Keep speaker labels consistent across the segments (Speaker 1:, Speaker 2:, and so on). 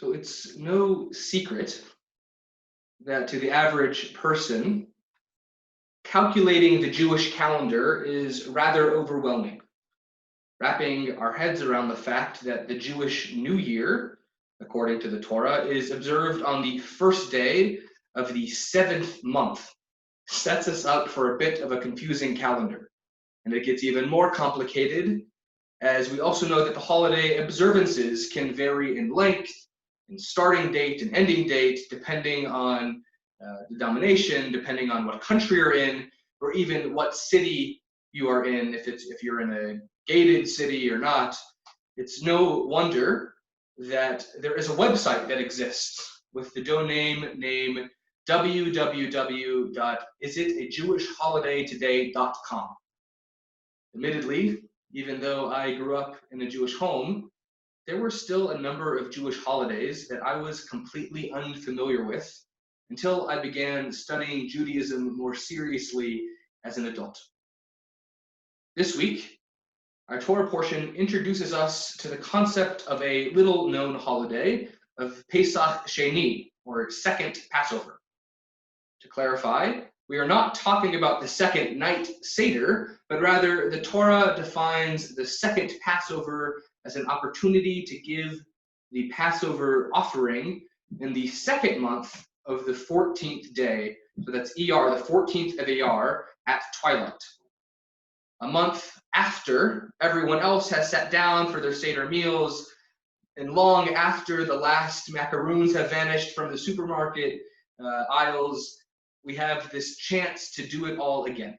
Speaker 1: So it's no secret that to the average person, calculating the Jewish calendar is rather overwhelming. Wrapping our heads around the fact that the Jewish New Year, according to the Torah, is observed on the first day of the 7th month sets us up for a bit of a confusing calendar. And it gets even more complicated as we also know that the holiday observances can vary in length, in starting date and ending date, depending on the denomination, depending on what country you're in, or even what city you are in, if you're in a gated city or not. It's no wonder that there is a website that exists with the domain name www.isitajewishholidaytoday.com. Admittedly, even though I grew up in a Jewish home, there were still a number of Jewish holidays that I was completely unfamiliar with until I began studying Judaism more seriously as an adult. This week, our Torah portion introduces us to the concept of a little-known holiday of Pesach Sheni, or second Passover. To clarify, we are not talking about the second night Seder, but rather the Torah defines the second Passover as an opportunity to give the Passover offering in the second month of the 14th day. So that's ER, the 14th of ER, at twilight. A month after everyone else has sat down for their Seder meals, and long after the last macaroons have vanished from the supermarket aisles, we have this chance to do it all again.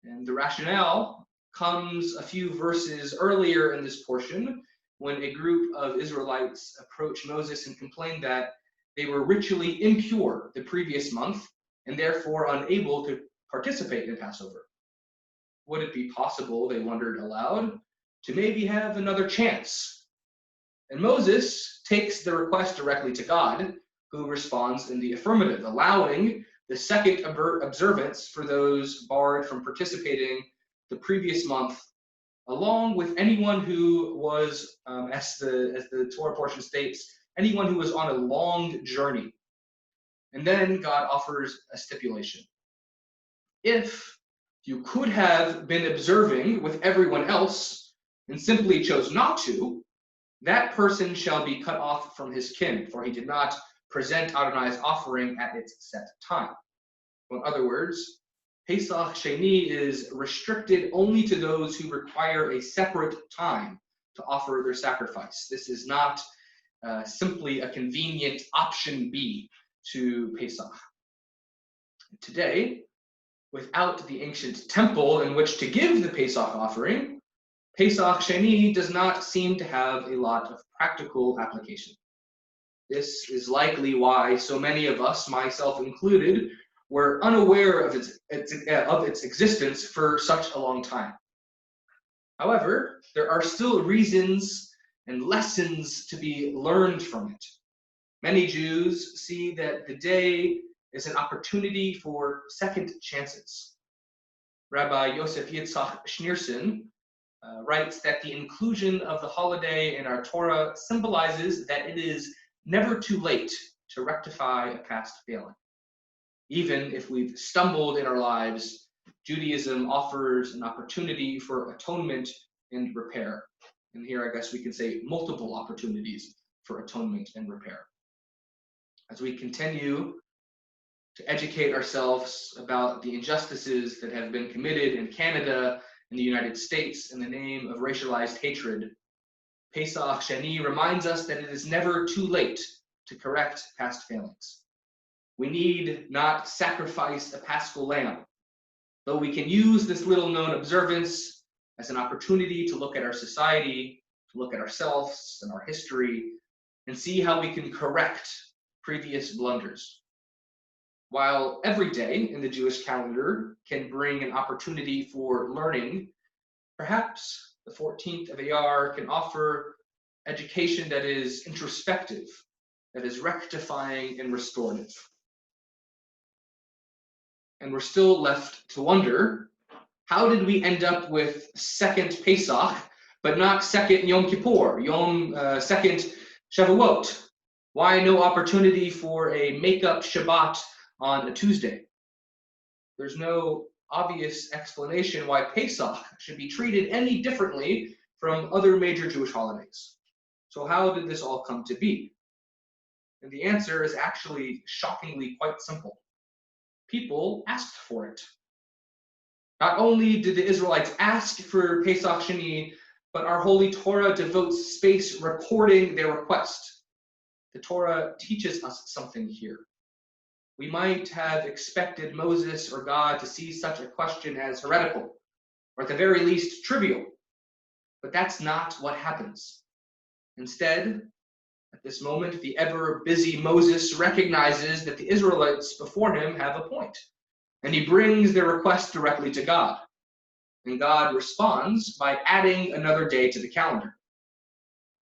Speaker 1: And the rationale comes a few verses earlier in this portion when a group of Israelites approached Moses and complained that they were ritually impure the previous month and therefore unable to participate in Passover. Would it be possible, they wondered aloud, to maybe have another chance? And Moses takes the request directly to God, who responds in the affirmative, allowing the second observance for those barred from participating the previous month, along with anyone who was, as the Torah portion states, anyone who was on a long journey. And then God offers a stipulation. If you could have been observing with everyone else and simply chose not to, that person shall be cut off from his kin, for he did not present Adonai's offering at its set time. In other words, Pesach Sheni is restricted only to those who require a separate time to offer their sacrifice. This is not simply a convenient option B to Pesach. Today, without the ancient temple in which to give the Pesach offering, Pesach Sheni does not seem to have a lot of practical application. This is likely why so many of us, myself included, were unaware of its existence for such a long time. However, there are still reasons and lessons to be learned from it. Many Jews see that the day is an opportunity for second chances. Rabbi Yosef Yitzhak Schneerson writes that the inclusion of the holiday in our Torah symbolizes that it is never too late to rectify a past failing. Even if we've stumbled in our lives, Judaism offers an opportunity for atonement and repair. And here I guess we can say multiple opportunities for atonement and repair. As we continue to educate ourselves about the injustices that have been committed in Canada and the United States in the name of racialized hatred, Pesach Sheni reminds us that it is never too late to correct past failings. We need not sacrifice a paschal lamb, though we can use this little-known observance as an opportunity to look at our society, to look at ourselves and our history, and see how we can correct previous blunders. While every day in the Jewish calendar can bring an opportunity for learning, perhaps the 14th of Iyar can offer education that is introspective, that is rectifying and restorative. And we're still left to wonder, how did we end up with second Pesach, but not second Yom Kippur, second Shavuot. Why no opportunity for a make-up Shabbat on a Tuesday? There's no obvious explanation why Pesach should be treated any differently from other major Jewish holidays. So how did this all come to be? And the answer is actually shockingly quite simple. People asked for it. Not only did the Israelites ask for Pesach Sheni, but our Holy Torah devotes space recording their request. The Torah teaches us something here. We might have expected Moses or God to see such a question as heretical, or at the very least trivial, but that's not what happens. Instead, at this moment, the ever-busy Moses recognizes that the Israelites before him have a point, and he brings their request directly to God. And God responds by adding another day to the calendar.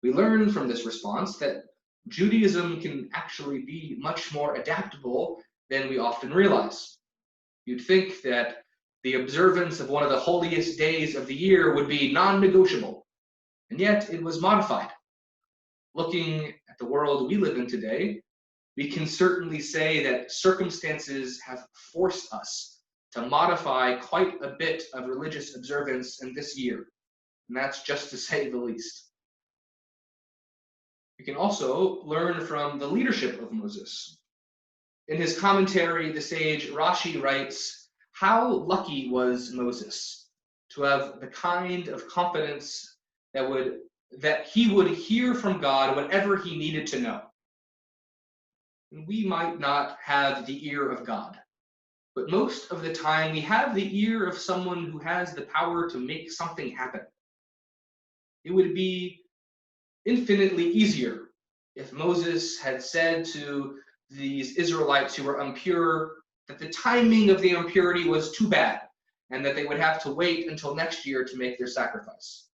Speaker 1: We learn from this response that Judaism can actually be much more adaptable than we often realize. You'd think that the observance of one of the holiest days of the year would be non-negotiable, and yet it was modified. Looking at the world we live in today, we can certainly say that circumstances have forced us to modify quite a bit of religious observance in this year, and that's just to say the least. We can also learn from the leadership of Moses. In his commentary, the sage Rashi writes, "How lucky was Moses to have the kind of confidence that he would hear from God whatever he needed to know." And we might not have the ear of God, but most of the time we have the ear of someone who has the power to make something happen. It would be infinitely easier if Moses had said to these Israelites who were impure that the timing of the impurity was too bad and that they would have to wait until next year to make their sacrifice.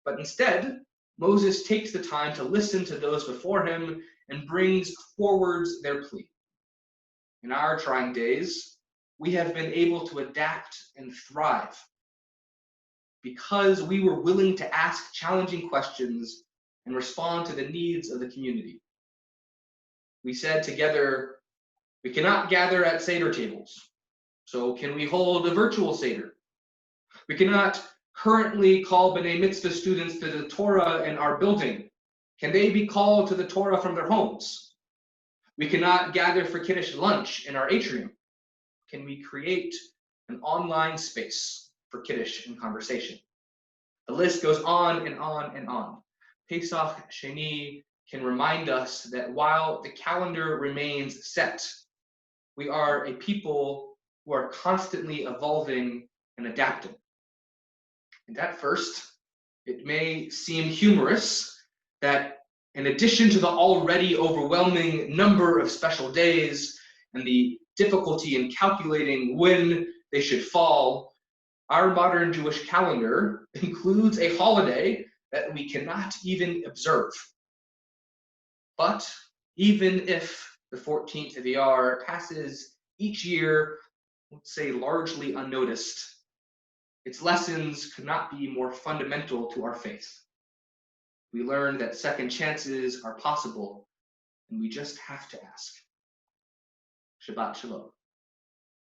Speaker 1: But instead, Moses takes the time to listen to those before him and brings forward their plea. In our trying days, we have been able to adapt and thrive because we were willing to ask challenging questions and respond to the needs of the community. We said together, we cannot gather at Seder tables, so can we hold a virtual Seder? We cannot currently call B'nai Mitzvah students to the Torah in our building. Can they be called to the Torah from their homes? We cannot gather for Kiddush lunch in our atrium. Can we create an online space for Kiddush and conversation? The list goes on and on and on. Pesach Sheni can remind us that while the calendar remains set, we are a people who are constantly evolving and adapting. And at first, it may seem humorous that in addition to the already overwhelming number of special days and the difficulty in calculating when they should fall, our modern Jewish calendar includes a holiday that we cannot even observe. But even if the 14th of Iyar passes each year, let's say largely unnoticed, its lessons could not be more fundamental to our faith. We learn that second chances are possible, and we just have to ask. Shabbat Shalom.